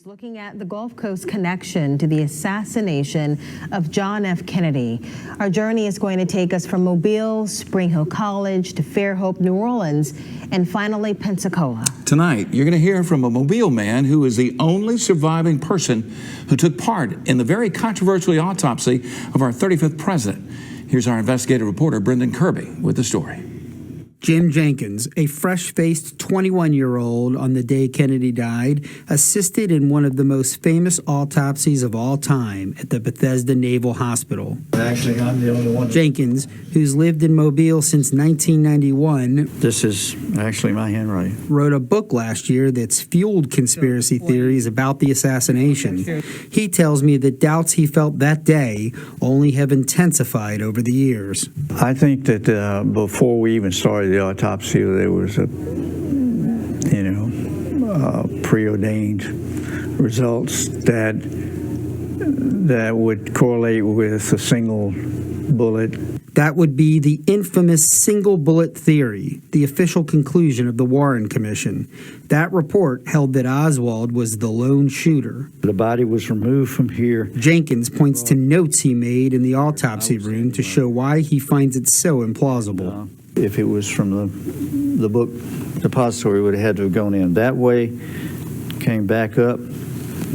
looking at the Gulf Coast connection to the assassination of John F. Kennedy. Our journey is going to take us from Mobile, Spring Hill College, to Fairhope, New Orleans, and finally Pensacola. Tonight, you're going to hear from a Mobile man who is the only surviving person who took part in the very controversial autopsy of our 35th president. Here's our investigative reporter, Brendan Kirby, with the story. Jim Jenkins, a fresh-faced 21-year-old on the day Kennedy died, assisted in one of the most famous autopsies of all time at the Bethesda Naval Hospital. Actually, I'm the only one. Jenkins, who's lived in Mobile since 1991, This is actually my handwriting. wrote a book last year that's fueled conspiracy theories about the assassination. He tells me that doubts he felt that day only have intensified over the years. I think that before we even started the autopsy, there was preordained results that would correlate with a single bullet. That would be the infamous single bullet theory, the official conclusion of the Warren Commission. That report held that Oswald was the lone shooter. The body was removed from here. Jenkins points to notes he made in the autopsy room to show why he finds it so implausible. If it was from the book depository, it would have had to have gone in that way, came back up,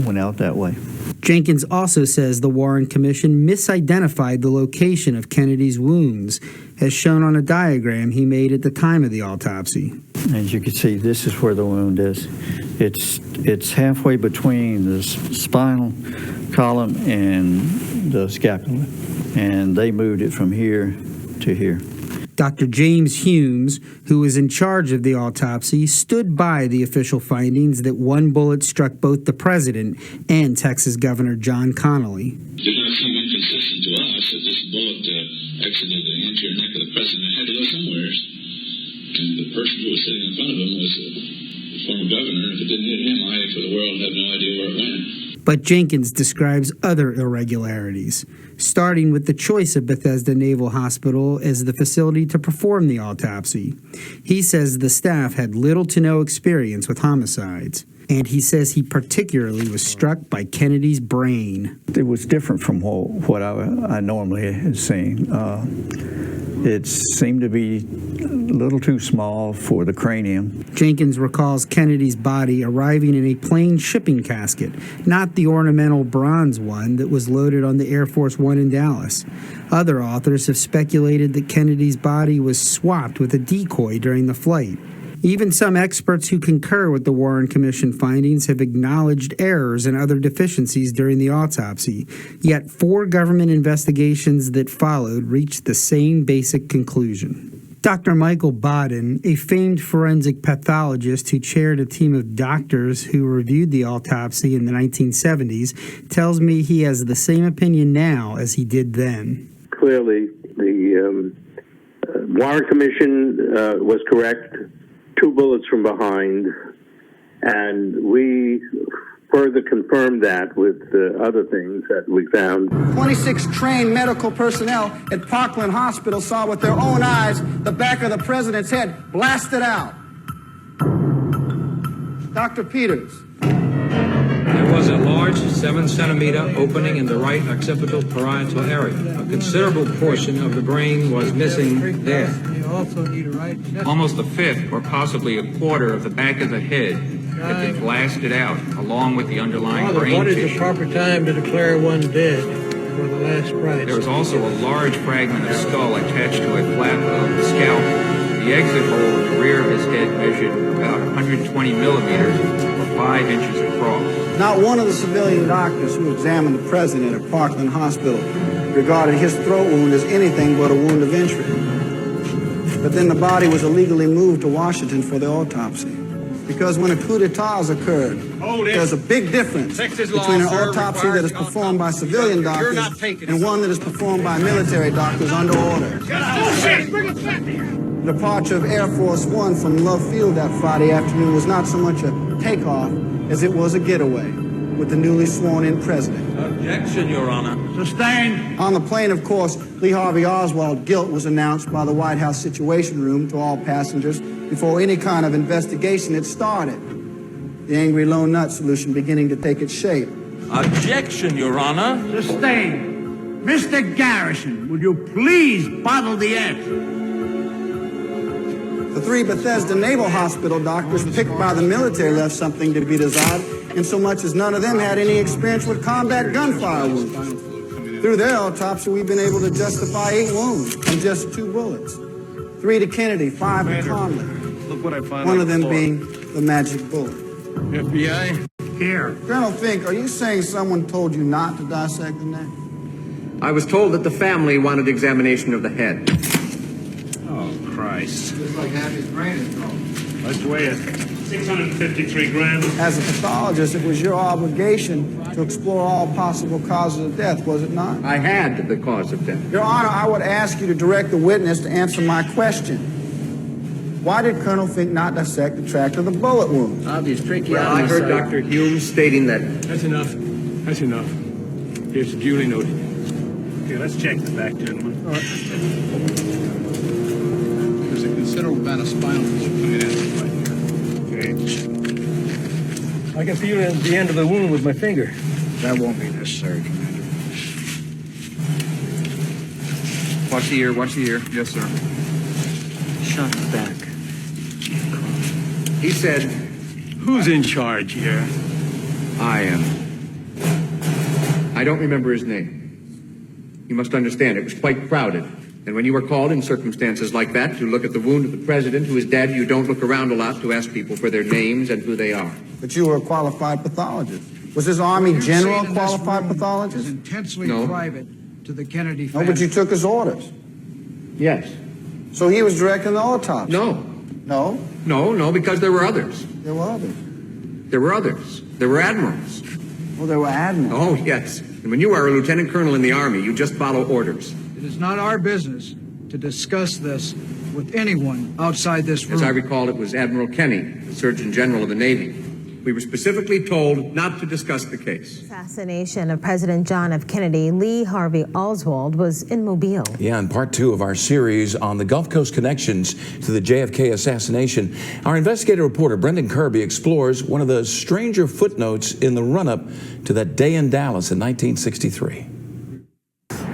went out that way. Jenkins also says the Warren Commission misidentified the location of Kennedy's wounds, as shown on a diagram he made at the time of the autopsy. As you can see, this is where the wound is. It's halfway between the spinal column and the scapula, and they moved it from here to here. Dr. James Humes, who was in charge of the autopsy, stood by the official findings that one bullet struck both the president and Texas Governor John Connally. It did not seem inconsistent to us that this bullet exited the anterior neck of the president. It had to go somewhere. And the person who was sitting in front of him was the former governor. If it didn't hit him, I, for the world, have no idea where it went. But Jenkins describes other irregularities, starting with the choice of Bethesda Naval Hospital as the facility to perform the autopsy. He says the staff had little to no experience with homicides, and he says he particularly was struck by Kennedy's brain. It was different from what I normally had seen. It seemed to be a little too small for the cranium. Jenkins recalls Kennedy's body arriving in a plain shipping casket, not the ornamental bronze one that was loaded on the Air Force One in Dallas. Other authors have speculated that Kennedy's body was swapped with a decoy during the flight. Even some experts who concur with the Warren Commission findings have acknowledged errors and other deficiencies during the autopsy. Yet 4 government investigations that followed reached the same basic conclusion. Dr. Michael Bodden, a famed forensic pathologist who chaired a team of doctors who reviewed the autopsy in the 1970s, tells me he has the same opinion now as he did then. Clearly, the Warren Commission was correct. 2 bullets from behind, and we further confirmed that with other things that we found. 26 trained medical personnel at Parkland Hospital saw with their own eyes the back of the president's head blasted out. Dr. Peters. There was a large 7-centimeter opening in the right occipital parietal area. A considerable portion of the brain was missing there. Almost a fifth or possibly a quarter of the back of the head had been blasted out, along with the underlying brain What is tissue. the proper time to declare one dead for the last price? There was also a large fragment of skull attached to a flap of the scalp. The exit hole in the rear of his head measured about 120 millimeters or 5 inches across. Not one of the civilian doctors who examined the president at Parkland Hospital regarded his throat wound as anything but a wound of entry. But then the body was illegally moved to Washington for the autopsy. Because when a coup d'etat has occurred, there's a big difference between an autopsy that is performed by civilian doctors and one that is performed by military doctors under order. The departure of Air Force One from Love Field that Friday afternoon was not so much a takeoff as it was a getaway with the newly sworn-in president. Objection, Your Honor. Sustained. On the plane, of course, Lee Harvey Oswald's guilt was announced by the White House Situation Room to all passengers before any kind of investigation had started. The angry lone nut solution beginning to take its shape. Objection, Your Honor. Sustained. Mr. Garrison, would you please bottle the answer? The 3 Bethesda Naval Hospital doctors picked by the military left something to be desired, in so much as none of them had any experience with combat gunfire wounds. Through their autopsy, we've been able to justify 8 wounds and just 2 bullets. 3 to Kennedy, 5 to Conley. Look what I found. One of them being the magic bullet. FBI? Here. Colonel Fink, are you saying someone told you not to dissect the neck? I was told that the family wanted examination of the head. Oh, Christ. Looks like half his brain is gone. Let's weigh it. 653 grams. As a pathologist, it was your obligation to explore all possible causes of death, was it not? I had the cause of death. Your Honor, I would ask you to direct the witness to answer my question. Why did Colonel Fink not dissect the tract of the bullet wound? Obvious tracheotomy. Well, I heard Dr. Hume stating that... That's enough. That's enough. Here's the duly noted. Okay, let's check the back, gentlemen. All right. There's a considerable amount of spinal tissue coming in right here. I can feel the end of the wound with my finger. That won't be necessary, Commander. Watch the ear, watch the ear. Yes, sir. Shot back. He said, Who's in charge here? I am. I don't remember his name. You must understand, it was quite crowded. And when you are called in circumstances like that to look at the wound of the president who is dead, you don't look around a lot to ask people for their names and who they are. But you were a qualified pathologist. Was this Army general a qualified pathologist? Intensely No. private to the Kennedy No, family. but you took his orders. Yes. So he was directing the autopsy? No. No? No, because there were others. There were others. There were others. There were admirals. Well, there were admirals. Oh, yes. And when you are a lieutenant colonel in the Army, you just follow orders. It is not our business to discuss this with anyone outside this room. As I recall, it was Admiral Kenny, the Surgeon General of the Navy. We were specifically told not to discuss the case. Assassination of President John F. Kennedy, Lee Harvey Oswald was in Mobile. Yeah, in part 2 of our series on the Gulf Coast connections to the JFK assassination, our investigative reporter Brendan Kirby explores one of the stranger footnotes in the run-up to that day in Dallas in 1963.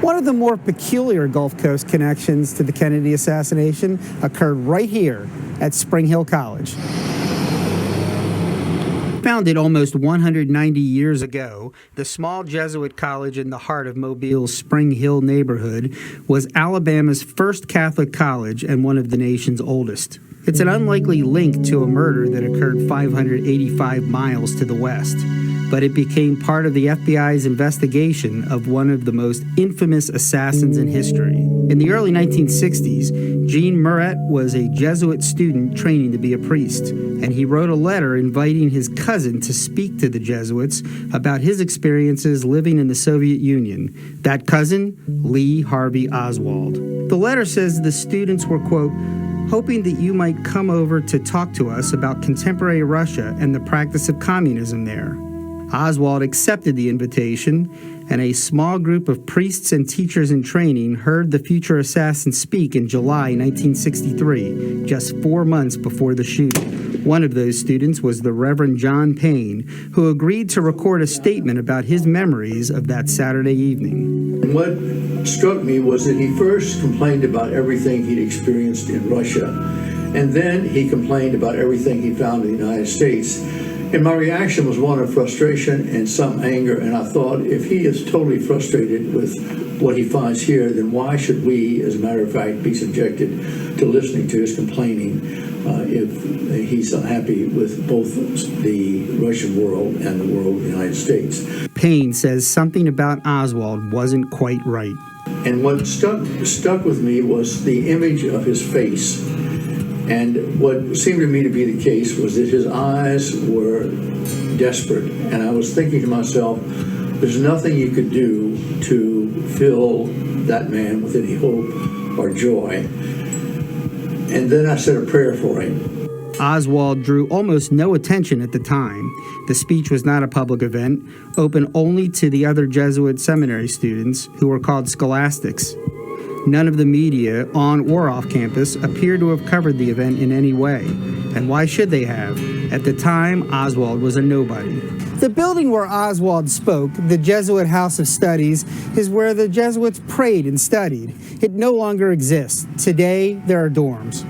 One of the more peculiar Gulf Coast connections to the Kennedy assassination occurred right here at Spring Hill College. Founded almost 190 years ago, the small Jesuit college in the heart of Mobile's Spring Hill neighborhood was Alabama's first Catholic college and one of the nation's oldest. It's an unlikely link to a murder that occurred 585 miles to the west, but it became part of the FBI's investigation of one of the most infamous assassins in history. In the early 1960s, Jean Muret was a Jesuit student training to be a priest, and he wrote a letter inviting his cousin to speak to the Jesuits about his experiences living in the Soviet Union. That cousin, Lee Harvey Oswald. The letter says the students were, quote, hoping that you might come over to talk to us about contemporary Russia and the practice of communism there. Oswald accepted the invitation, and a small group of priests and teachers in training heard the future assassin speak in July 1963, just 4 months before the shooting. One of those students was the Reverend John Payne, who agreed to record a statement about his memories of that Saturday evening. And what struck me was that he first complained about everything he'd experienced in Russia, and then he complained about everything he found in the United States. And my reaction was one of frustration and some anger, and I thought, if he is totally frustrated with what he finds here, then why should we, as a matter of fact, be subjected to listening to his complaining if he's unhappy with both the Russian world and the world of the United States? Payne says something about Oswald wasn't quite right. And what stuck with me was the image of his face. And what seemed to me to be the case was that his eyes were desperate. And I was thinking to myself, there's nothing you could do to fill that man with any hope or joy. And then I said a prayer for him. Oswald drew almost no attention at the time. The speech was not a public event, open only to the other Jesuit seminary students, who were called scholastics. None of the media, on or off campus, appeared to have covered the event in any way. And why should they have? At the time, Oswald was a nobody. The building where Oswald spoke, the Jesuit House of Studies, is where the Jesuits prayed and studied. It no longer exists. Today, there are dorms.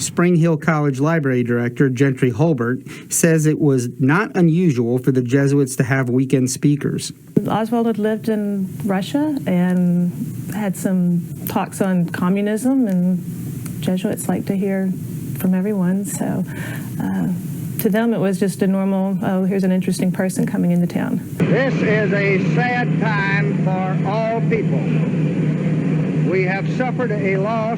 Spring Hill College Library Director Gentry Holbert says it was not unusual for the Jesuits to have weekend speakers. Oswald had lived in Russia and had some talks on communism, and Jesuits like to hear from everyone, so to them it was just a normal, oh, here's an interesting person coming into town. This is a sad time for all people. We have suffered a loss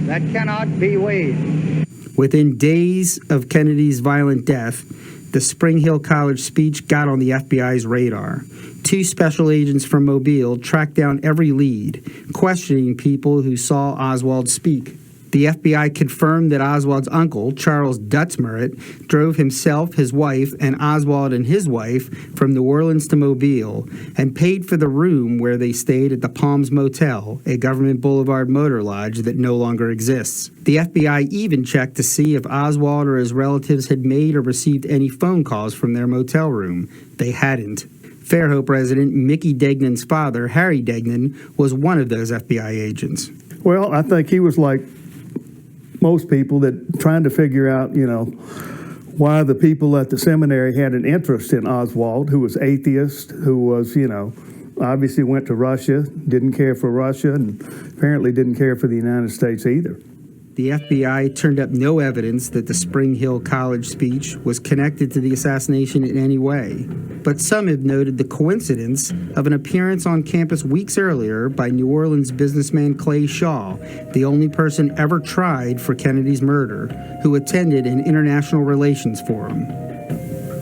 that cannot be weighed. Within days of Kennedy's violent death, the Spring Hill College speech got on the FBI's radar. 2 special agents from Mobile tracked down every lead, questioning people who saw Oswald speak. The FBI confirmed that Oswald's uncle, Charles Dutzmerritt, drove himself, his wife, and Oswald and his wife from New Orleans to Mobile and paid for the room where they stayed at the Palms Motel, a Government Boulevard motor lodge that no longer exists. The FBI even checked to see if Oswald or his relatives had made or received any phone calls from their motel room. They hadn't. Fairhope resident Mickey Degnan's father, Harry Degnan, was one of those FBI agents. Well, I think he was like most people, that trying to figure out, why the people at the seminary had an interest in Oswald, who was atheist, who was, obviously went to Russia, didn't care for Russia, and apparently didn't care for the United States either. The FBI turned up no evidence that the Spring Hill College speech was connected to the assassination in any way. But some have noted the coincidence of an appearance on campus weeks earlier by New Orleans businessman Clay Shaw, the only person ever tried for Kennedy's murder, who attended an international relations forum.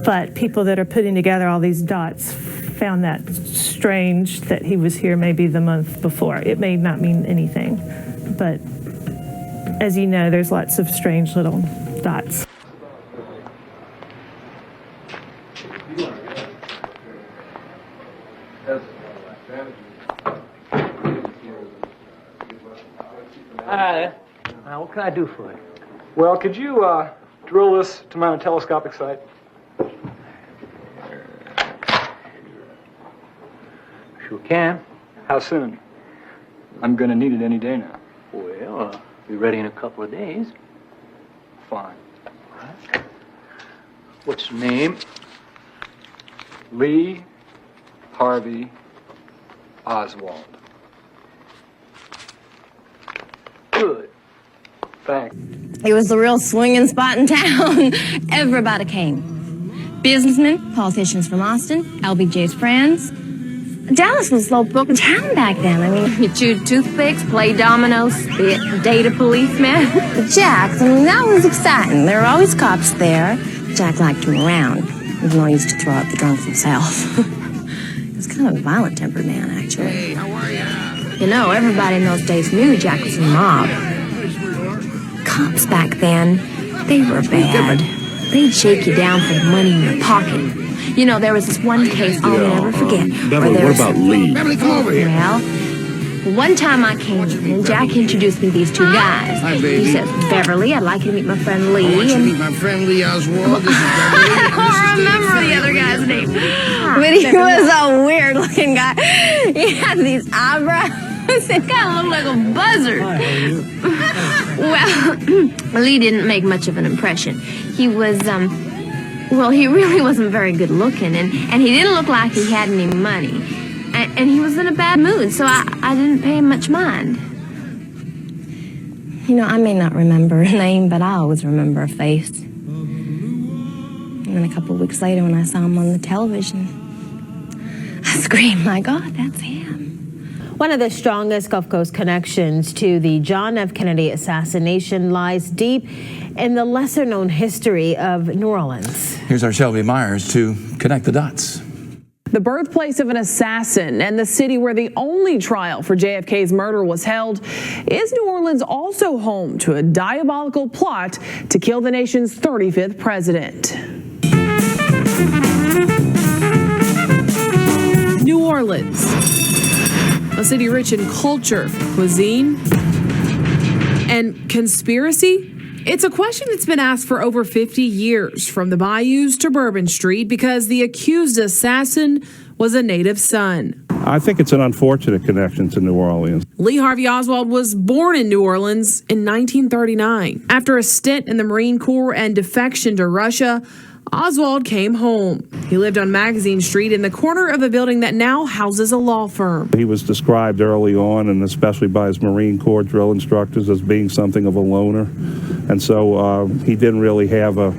But people that are putting together all these dots found that strange that he was here maybe the month before. It may not mean anything, but as you know, there's lots of strange little dots. Hi. What can I do for you? Well, could you drill this to mount a telescopic sight? Sure can. How soon? I'm going to need it any day now. Well, be ready in a couple of days. Fine. Right. What's your name? Lee Harvey Oswald. Good. Thanks. It was the real swinging spot in town. Everybody came. Businessmen, politicians from Austin, LBJ's friends. Dallas was low book town back then. I mean, you chewed toothpicks, played dominoes, spit, date a policeman. Jack, I mean, that was exciting. There were always cops there. Jack liked him around, even though he used to throw out the drunks himself. He was kind of a violent-tempered man, actually. Hey, how are you? You know, everybody in those days knew Jack was a mob. Cops back then, they were bad. They'd shake you down for the money in your pocket. You know, there was this one case I'll never forget. Beverly, what about Lee? Beverly, come over here. Well, one time I came in and Jack introduced me to these 2 guys. Hi, baby. He said, Beverly, I'd like you to meet my friend Lee. I want you to meet my friend Lee Oswald. This is Beverly. I don't remember the other guy's name. But he was a weird-looking guy. He had these eyebrows. It kind of looked like a buzzard. Well, Lee didn't make much of an impression. He was, well, he really wasn't very good looking, and he didn't look like he had any money. And he was in a bad mood, so I didn't pay him much mind. You know, I may not remember a name, but I always remember a face. And then a couple of weeks later, when I saw him on the television, I screamed like, oh, that's him. One of the strongest Gulf Coast connections to the John F. Kennedy assassination lies deep in the lesser-known history of New Orleans. Here's our Shelby Myers to connect the dots. The birthplace of an assassin and the city where the only trial for JFK's murder was held, is New Orleans also home to a diabolical plot to kill the nation's 35th president? New Orleans. a city rich in culture, cuisine, and conspiracy. It's a question that's been asked for over 50 years, from the bayous to Bourbon Street, because the accused assassin was a native son. I think it's an unfortunate connection to New Orleans. Lee Harvey Oswald was born in New Orleans in 1939. After a stint in the Marine Corps and defection to Russia, Oswald came home. He lived on Magazine Street in the corner of a building that now houses a law firm. He was described early on, and especially by his Marine Corps drill instructors, as being something of a loner. And so he didn't really have a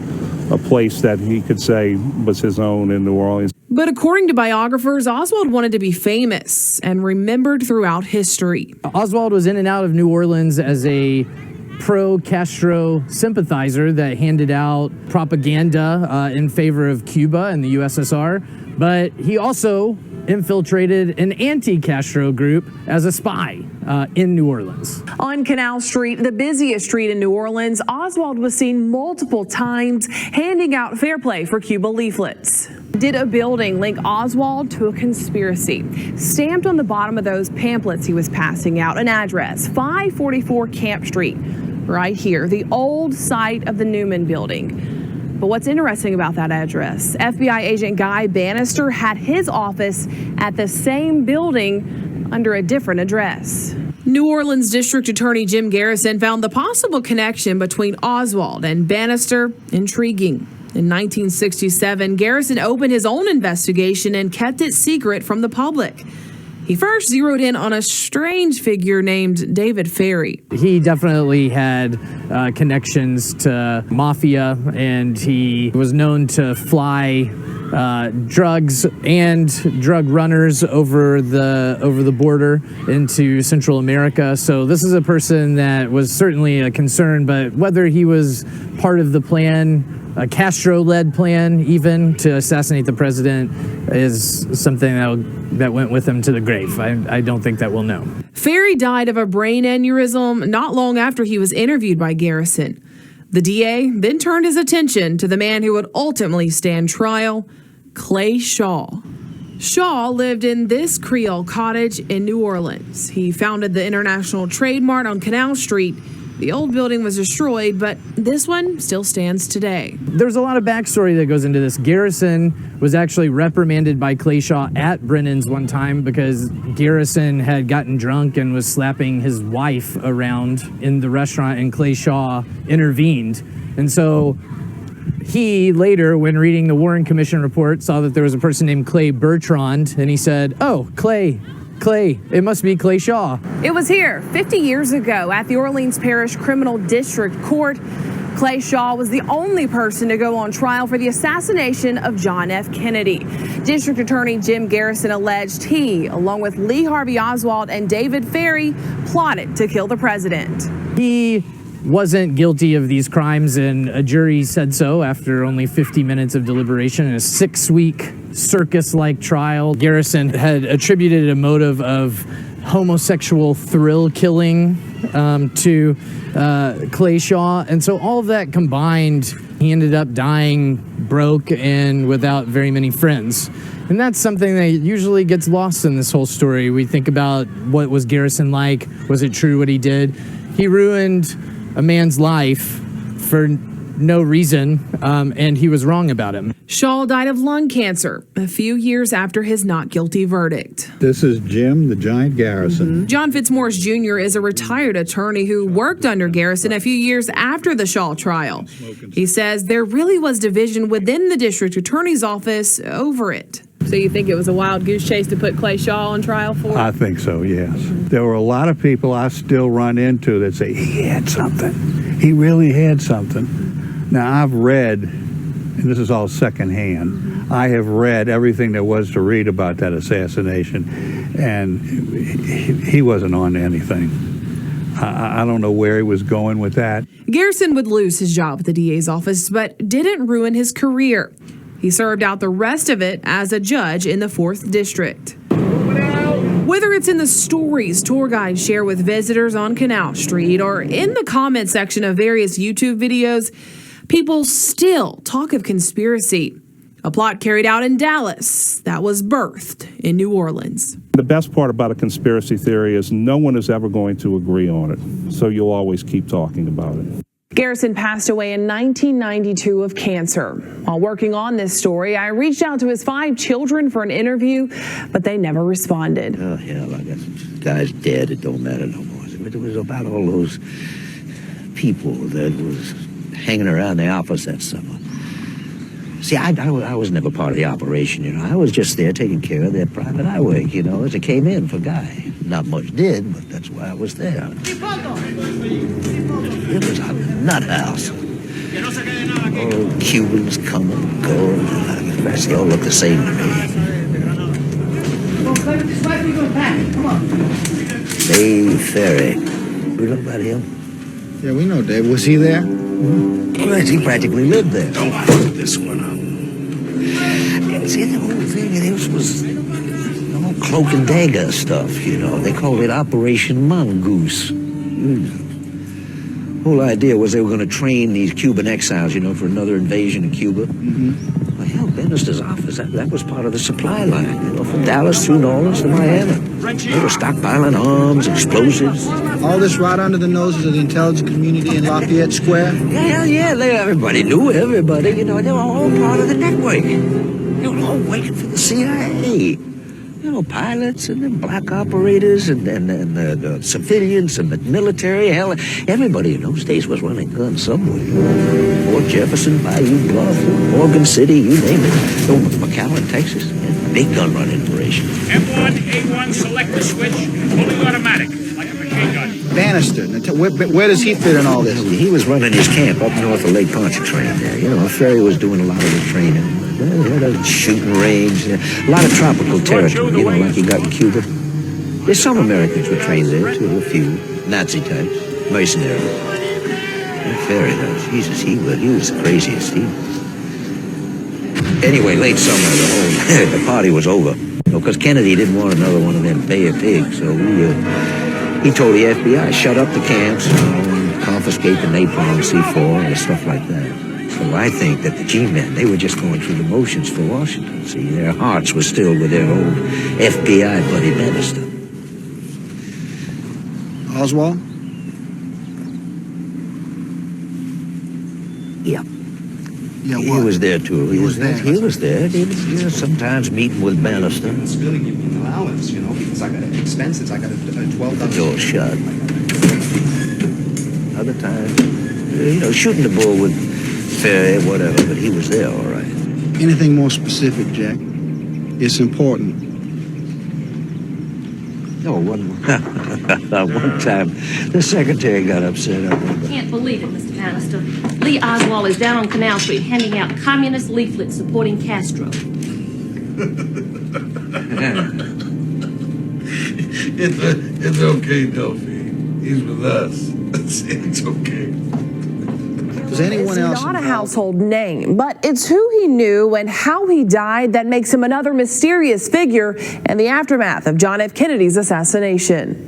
place that he could say was his own in New Orleans. But according to biographers, Oswald wanted to be famous and remembered throughout history. Oswald was in and out of New Orleans as a pro-Castro sympathizer that handed out propaganda in favor of Cuba and the USSR, but he also infiltrated an anti-Castro group as a spy in New Orleans. On Canal Street, the busiest street in New Orleans, Oswald was seen multiple times handing out fair play for Cuba leaflets. Did a building link Oswald to a conspiracy? Stamped on the bottom of those pamphlets he was passing out, an address, 544 Camp Street, right here, the old site of the Newman building. But what's interesting about that address, FBI agent Guy Bannister had his office at the same building under a different address. New Orleans District Attorney Jim Garrison found the possible connection between Oswald and Bannister intriguing. In 1967, Garrison opened his own investigation and kept it secret from the public. He first zeroed in on a strange figure named David Ferrie. He definitely had connections to mafia, and he was known to fly drugs and drug runners over the border into Central America. So this is a person that was certainly a concern, but whether he was part of the plan, a Castro-led plan even, to assassinate the president, is something that went with him to the grave. I don't think that we'll know. Ferrie died of a brain aneurysm not long after he was interviewed by Garrison. The DA then turned his attention to the man who would ultimately stand trial, Clay Shaw. Shaw lived in this Creole cottage in New Orleans. He founded the International Trade Mart on Canal Street. The old building was destroyed, but this one still stands today. There's a lot of backstory that goes into this. Garrison was actually reprimanded by Clay Shaw at Brennan's one time because Garrison had gotten drunk and was slapping his wife around in the restaurant, and Clay Shaw intervened. And so he later, when reading the Warren Commission report, saw that there was a person named Clay Bertrand, and he said, "Oh, Clay, it must be Clay Shaw." It was here 50 years ago at the Orleans Parish Criminal District Court. Clay Shaw was the only person to go on trial for the assassination of John F. Kennedy. District Attorney Jim Garrison alleged he, along with Lee Harvey Oswald and David Ferrie, plotted to kill the president. He wasn't guilty of these crimes, and a jury said so after only 50 minutes of deliberation in a 6-week circus-like trial. Garrison had attributed a motive of homosexual thrill killing to Clay Shaw, and so all of that combined, he ended up dying broke and without very many friends. And that's something that usually gets lost in this whole story. We think about, what was Garrison like? Was it true what he did? He ruined a man's life for no reason, and he was wrong about him. Shaw died of lung cancer a few years after his not guilty verdict. This is Jim the Giant Garrison. John Fitzmaurice Jr. is a retired attorney who worked under Garrison a few years after the Shaw trial. He says there really was division within the district attorney's office over it. So you think it was a wild goose chase to put Clay Shaw on trial for? I think so, yes. There were a lot of people I still run into that say, he had something. He really had something. Now, I've read, and this is all secondhand, I have read everything there was to read about that assassination, and he wasn't on anything. I don't know where he was going with that. Garrison would lose his job at the DA's office, but didn't ruin his career. He served out the rest of it as a judge in the 4th District. Whether it's in the stories tour guides share with visitors on Canal Street or in the comment section of various YouTube videos, people still talk of conspiracy. A plot carried out in Dallas that was birthed in New Orleans. the best part about a conspiracy theory is no one is ever going to agree on it. So you'll always keep talking about it. Garrison passed away in 1992 of cancer. While working on this story, I reached out to his 5 children for an interview, but they never responded. Oh, hell, I got some guys dead. It don't matter no more. It was about all those people that was hanging around the office that summer. See, I was never part of the operation, you know. I was just there taking care of their private eye work, you know, as it came in for Guy. Not much did, but that's why I was there. It was a nut house. All Cubans come and go. They all look the same to me. Dave Ferrie. We know about him? Yeah, we know Dave. Was he there? Right, he practically lived there. Don't fuck this one up. See, the whole thing, it was all cloak and dagger stuff, you know. They called it Operation Mongoose. The whole idea was they were going to train these Cuban exiles, you know, for another invasion of Cuba. Mm-hmm. Well, hell, Bannister's office, that was part of the supply line, you know, from Dallas through New Orleans to Miami. They were stockpiling arms, explosives. All this right under the noses of the intelligence community in Lafayette Square? Yeah, everybody knew everybody, you know, they were all part of the network. They were all working for the CIA. You know, pilots and then black operators and the civilians and the military. Hell, everybody in those days was running guns somewhere. Fort Jefferson, Bayou Bluff, Morgan City, you name it. Oh, McAllen, Texas. Big gun run operation. M1, A1, select the switch, fully automatic, like a machine gun. Bannister, where does he fit in all this? He was running his camp up north of Lake Pontchartrain there. You know, Ferrie was doing a lot of the training. They had a shooting range, a lot of tropical territory, you know, like you got in Cuba. There's some Americans were trained there, too, a few. Nazi types, mercenaries. And Ferrie, though, Jesus, he was the craziest. Anyway, late summer, the party was over. You know, because Kennedy didn't want another one of them Bay of Pigs, so he told the FBI, shut up the camps, you know, and confiscate the napalm C4 and stuff like that. So I think that the G-men, they were just going through the motions for Washington. See, their hearts were still with their old FBI buddy Bannister. Oswald? Yeah. Yeah, He what? was there, too. He was there. He was, you know, sometimes meeting with Bannister. It's really giving me an allowance, you know, because I got expenses. I got a $12. The door shut. Other times, you know, shooting the bull with Ferrie, whatever, but he was there, all right. Anything more specific, Jack? It's important. No, one time, the secretary got upset. I can't believe it, Mr. Bannister. Lee Oswald is down on Canal Street handing out communist leaflets supporting Castro. It's okay, Delphi. He's with us. It's okay. Does anyone else It's not a household name, but it's who he knew and how he died that makes him another mysterious figure in the aftermath of John F. Kennedy's assassination.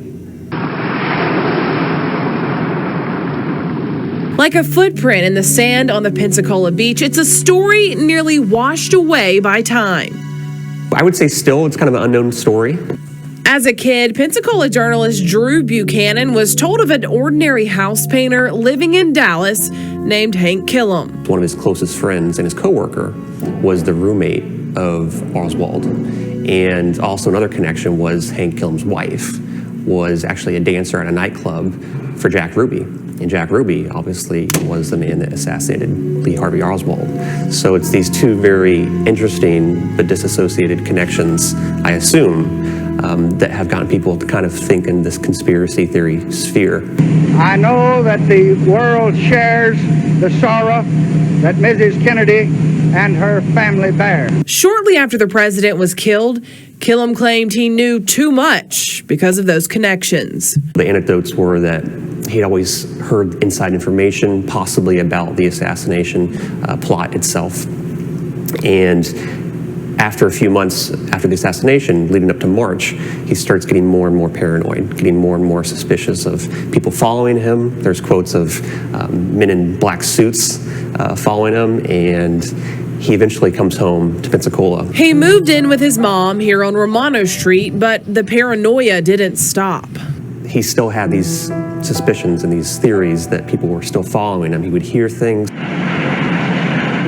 Like a footprint in the sand on the Pensacola beach, it's a story nearly washed away by time. I would say still it's kind of an unknown story. As a kid, Pensacola journalist Drew Buchanan was told of an ordinary house painter living in Dallas named Hank Killam. One of his closest friends and his coworker was the roommate of Oswald. And also another connection was Hank Killam's wife was actually a dancer at a nightclub for Jack Ruby. And Jack Ruby obviously was the man that assassinated Lee Harvey Oswald. So it's these two very interesting but disassociated connections, I assume, that have gotten people to kind of think in this conspiracy theory sphere. I know that the world shares the sorrow that Mrs. Kennedy and her family bear. Shortly after the president was killed, Killam claimed he knew too much because of those connections. The anecdotes were that he'd always heard inside information, possibly about the assassination plot itself. And after a few months after the assassination, leading up to March, he starts getting more and more paranoid, getting more and more suspicious of people following him. There's quotes of men in black suits following him, and he eventually comes home to Pensacola. He moved in with his mom here on Romano Street, but the paranoia didn't stop. He still had these suspicions and these theories that people were still following him. He would hear things.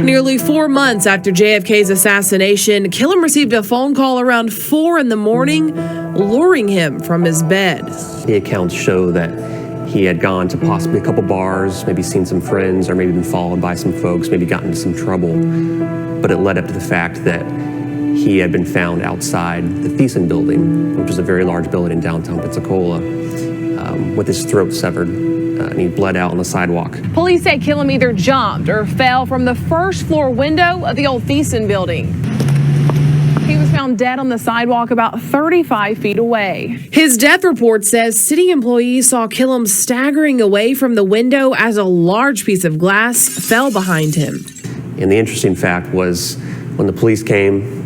Nearly 4 months after JFK's assassination, Killam received a phone call around 4 in the morning, luring him from his bed. The accounts show that he had gone to possibly a couple bars, maybe seen some friends, or maybe been followed by some folks, maybe gotten into some trouble. But it led up to the fact that he had been found outside the Thiessen building, which is a very large building in downtown Pensacola, with his throat severed, and he bled out on the sidewalk. Police say Killam either jumped or fell from the first floor window of the old Thiessen building. He was found dead on the sidewalk about 35 feet away. His death report says city employees saw Killam staggering away from the window as a large piece of glass fell behind him. And the interesting fact was when the police came,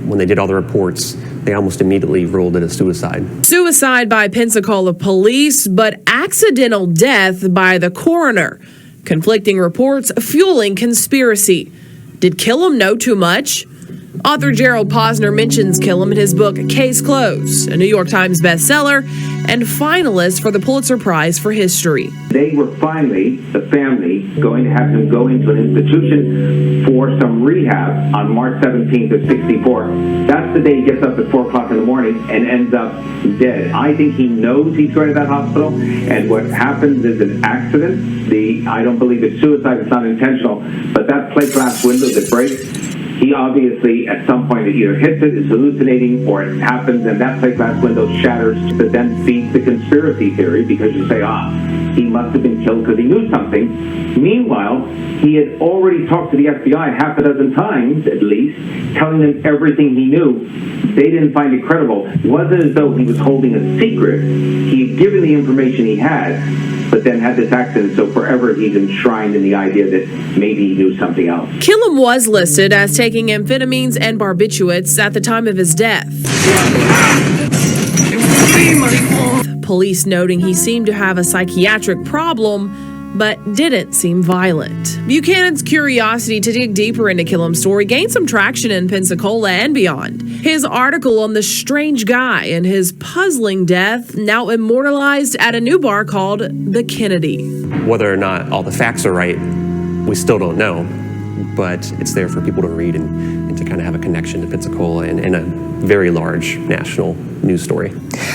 when they did all the reports, they almost immediately ruled it a suicide. Suicide by Pensacola police, but accidental death by the coroner. Conflicting reports fueling conspiracy. Did Killam know too much? Author Gerald Posner mentions Killam in his book Case Closed, a New York Times bestseller and finalist for the Pulitzer Prize for History. They were finally, the family, going to have him go into an institution for some rehab on March 17th of 64. That's the day he gets up at 4 o'clock in the morning and ends up dead. I think he knows he's going to that hospital, and what happens is an accident. I don't believe it's suicide, it's not intentional, but that plate glass window that breaks, he obviously, at some point, it either hits it, is hallucinating, or it happens, and that plate glass window shatters, that then feeds the conspiracy theory, because you say, he must have been killed because he knew something. Meanwhile, he had already talked to the FBI half a dozen times, at least, telling them everything he knew. They didn't find it credible. It wasn't as though he was holding a secret. He had given the information he had, but then had this accident, so forever he's enshrined in the idea that maybe he knew something else. Killam was listed as taking amphetamines and barbiturates at the time of his death. Police noting he seemed to have a psychiatric problem, but didn't seem violent. Buchanan's curiosity to dig deeper into Killam's story gained some traction in Pensacola and beyond. His article on the strange guy and his puzzling death, now immortalized at a new bar called The Kennedy. Whether or not all the facts are right, we still don't know, but it's there for people to read and to kind of have a connection to Pensacola and a very large national news story.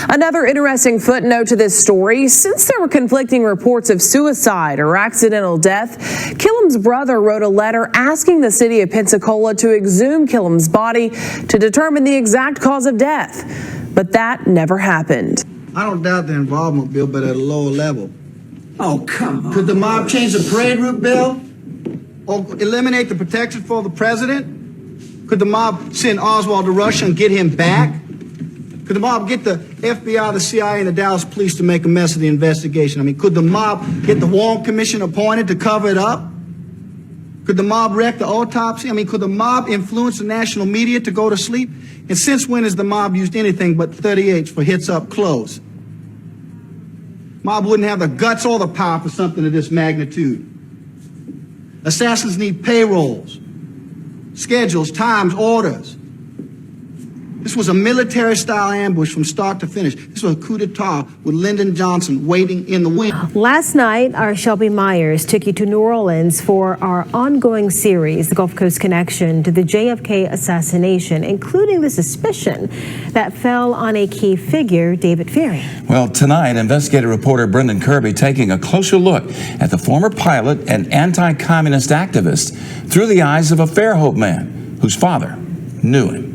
Another interesting footnote to this story, since there were conflicting reports of suicide or accidental death, Killam's brother wrote a letter asking the city of Pensacola to exhume Killam's body to determine the exact cause of death. But that never happened. I don't doubt their involvement, Bill, but at a lower level. Oh, come on. Could the mob change the parade route, Bill? Or eliminate the protection for the president? Could the mob send Oswald to Russia and get him back? Could the mob get the FBI, the CIA, and the Dallas police to make a mess of the investigation? I mean, could the mob get the Warren Commission appointed to cover it up? Could the mob wreck the autopsy? I mean, could the mob influence the national media to go to sleep? And since when has the mob used anything but 38s for hits up close? Mob wouldn't have the guts or the power for something of this magnitude. Assassins need payrolls, schedules, times, orders. This was a military-style ambush from start to finish. This was a coup d'etat with Lyndon Johnson waiting in the wing. Last night, our Shelby Myers took you to New Orleans for our ongoing series, The Gulf Coast Connection to the JFK assassination, including the suspicion that fell on a key figure, David Ferrie. Well, tonight, investigative reporter Brendan Kirby taking a closer look at the former pilot and anti-communist activist through the eyes of a Fairhope man whose father knew him.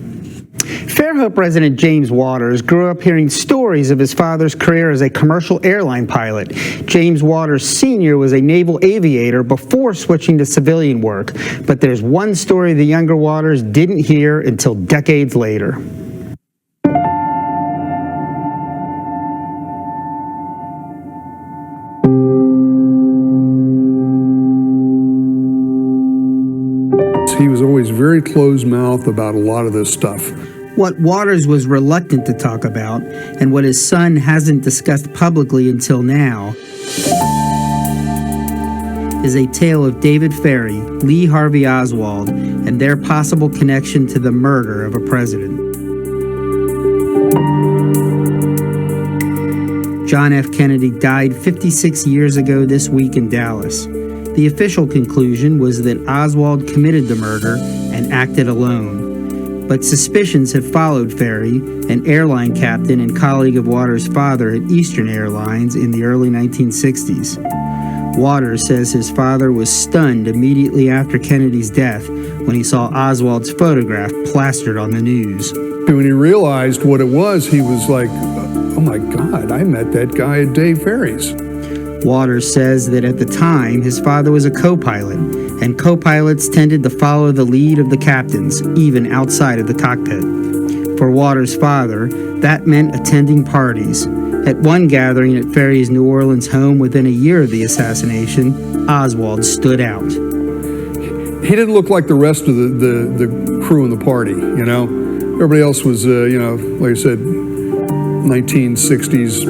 Fairhope resident James Waters grew up hearing stories of his father's career as a commercial airline pilot. James Waters Sr. was a naval aviator before switching to civilian work, but there's one story the younger Waters didn't hear until decades later. He was always very closed-mouthed about a lot of this stuff. What Waters was reluctant to talk about, and what his son hasn't discussed publicly until now, is a tale of David Ferrie, Lee Harvey Oswald, and their possible connection to the murder of a president. John F. Kennedy died 56 years ago this week in Dallas. The official conclusion was that Oswald committed the murder and acted alone. But suspicions have followed Ferrie, an airline captain and colleague of Waters' father at Eastern Airlines in the early 1960s. Waters says his father was stunned immediately after Kennedy's death when he saw Oswald's photograph plastered on the news. When he realized what it was, he was like, oh my God, I met that guy at Dave Ferrie's. Waters says that at the time, his father was a co-pilot, and co-pilots tended to follow the lead of the captains, even outside of the cockpit. For Waters' father, that meant attending parties. At one gathering at Ferrie's New Orleans home within a year of the assassination, Oswald stood out. He didn't look like the rest of the crew in the party, you know? Everybody else was, like I said, 1960s,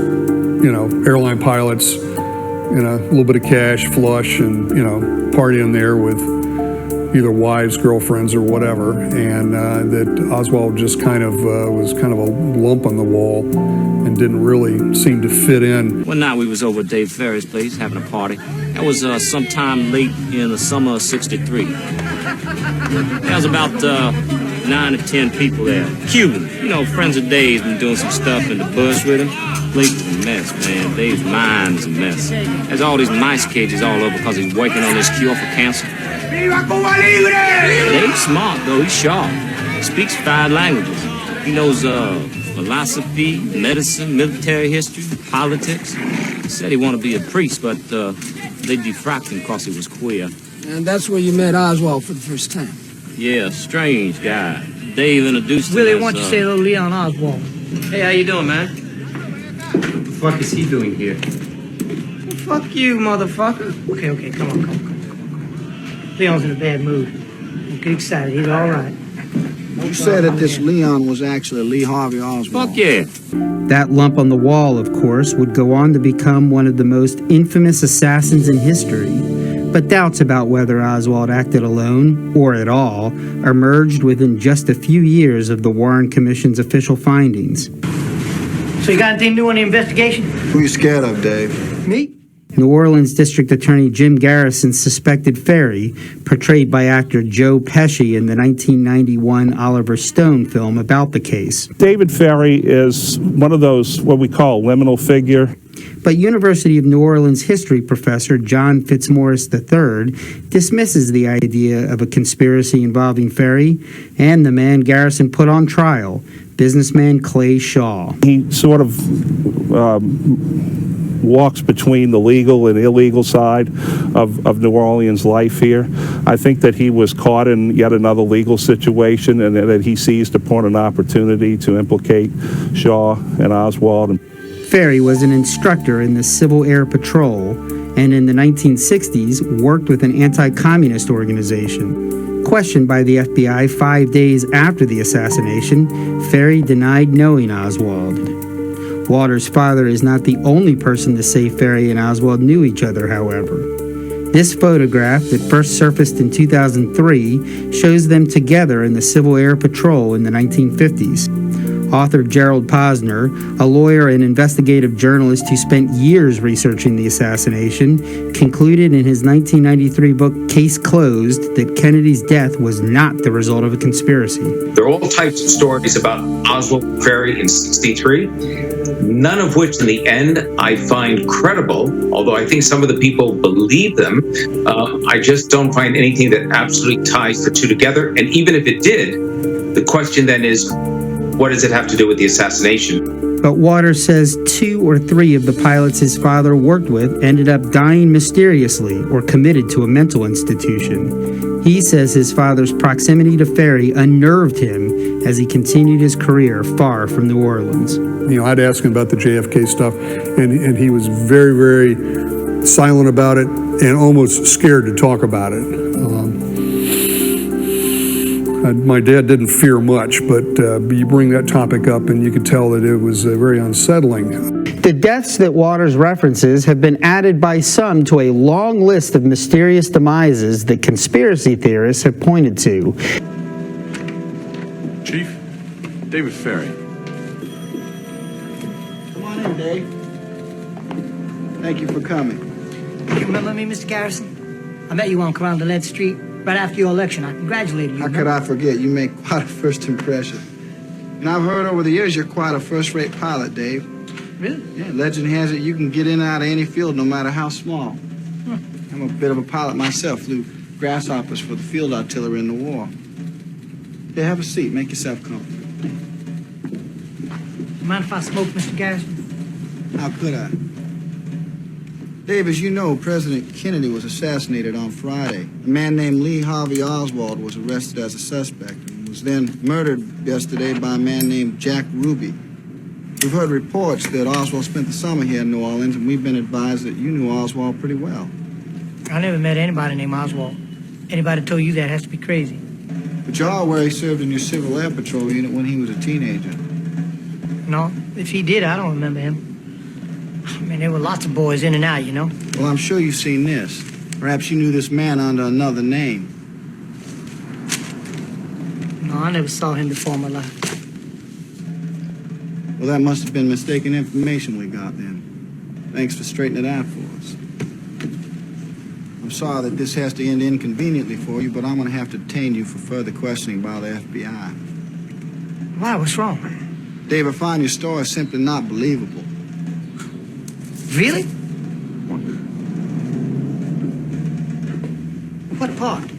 airline pilots, a little bit of cash, flush, and, partying there with either wives, girlfriends, or whatever. And that Oswald just kind of was kind of a lump on the wall and didn't really seem to fit in. One night we was over at Dave Ferrie's place having a party. That was sometime late in the summer of '63. There was about 9 or 10 people there. Cubans, friends of Dave's, been doing some stuff in the bush with him. Place was a mess, man. Dave's mind's a mess. There's all these mice cages all over because he's working on this cure for cancer. Dave's smart, though. He's sharp. He speaks 5 languages. He knows philosophy, medicine, military history, politics. He said he wanted to be a priest, but they defrocked him because he was queer. And that's where you met Oswald for the first time? Yeah, strange guy. Dave introduced him Willie, as, why don't you say hello to Leon Oswald? Hey, how you doing, man? What the fuck is he doing here? Well, fuck you, motherfucker. Okay, come on. Leon's in a bad mood. Don't get excited, he's all right. You said that this Leon was actually Lee Harvey Oswald. Fuck yeah. That lump on the wall, of course, would go on to become one of the most infamous assassins in history. But doubts about whether Oswald acted alone, or at all, emerged within just a few years of the Warren Commission's official findings. So you got anything new on the investigation? Who are you scared of, Dave? Me? New Orleans District Attorney Jim Garrison suspected Ferrie, portrayed by actor Joe Pesci in the 1991 Oliver Stone film about the case. David Ferrie is one of those, what we call, liminal figure. But University of New Orleans history professor John Fitzmaurice III dismisses the idea of a conspiracy involving Ferrie and the man Garrison put on trial, businessman Clay Shaw. He sort of walks between the legal and illegal side of New Orleans life here. I think that he was caught in yet another legal situation and that he seized upon an opportunity to implicate Shaw and Oswald. Ferrie was an instructor in the Civil Air Patrol and in the 1960s worked with an anti-communist organization. Questioned by the FBI 5 days after the assassination, Ferrie denied knowing Oswald. Waters' father is not the only person to say Ferrie and Oswald knew each other, however. This photograph that first surfaced in 2003 shows them together in the Civil Air Patrol in the 1950s. Author Gerald Posner, a lawyer and investigative journalist who spent years researching the assassination, concluded in his 1993 book Case Closed that Kennedy's death was not the result of a conspiracy. There are all types of stories about Oswald Ferrie in '63, none of which in the end I find credible, although I think some of the people believe them. I just don't find anything that absolutely ties the two together. And even if it did, the question then is, what does it have to do with the assassination? But Waters says 2 or 3 of the pilots his father worked with ended up dying mysteriously or committed to a mental institution. He says his father's proximity to Ferrie unnerved him as he continued his career far from New Orleans. I'd ask him about the JFK stuff, and he was very, very silent about it and almost scared to talk about it. My dad didn't fear much, but you bring that topic up and you could tell that it was very unsettling. The deaths that Waters references have been added by some to a long list of mysterious demises that conspiracy theorists have pointed to. Chief, David Ferrie. Come on in, Dave. Thank you for coming. You remember me, Mr. Garrison? I met you on Carondelet Street right after your election. I congratulated you. How could I forget? You make quite a first impression. And I've heard over the years you're quite a first-rate pilot, Dave. Really? Yeah, legend has it you can get in and out of any field, no matter how small. I'm a bit of a pilot myself. Flew grasshoppers for the field artillery in the war. Here, have a seat. Make yourself comfortable. Mind if I smoke, Mr. Garrison? How could I? Dave, as you know, President Kennedy was assassinated on Friday. A man named Lee Harvey Oswald was arrested as a suspect and was then murdered yesterday by a man named Jack Ruby. We've heard reports that Oswald spent the summer here in New Orleans, and we've been advised that you knew Oswald pretty well. I never met anybody named Oswald. Anybody told you that has to be crazy. But you're aware he served in your Civil Air Patrol unit when he was a teenager. No, if he did, I don't remember him. I mean, there were lots of boys in and out, you know. Well, I'm sure you've seen this. Perhaps you knew this man under another name. No, I never saw him before in my life. Well, that must have been mistaken information we got then. Thanks for straightening it out for us. I'm sorry that this has to end inconveniently for you, but I'm going to have to detain you for further questioning by the FBI. Why? What's wrong? Dave, I find your story simply not believable. Really? What part?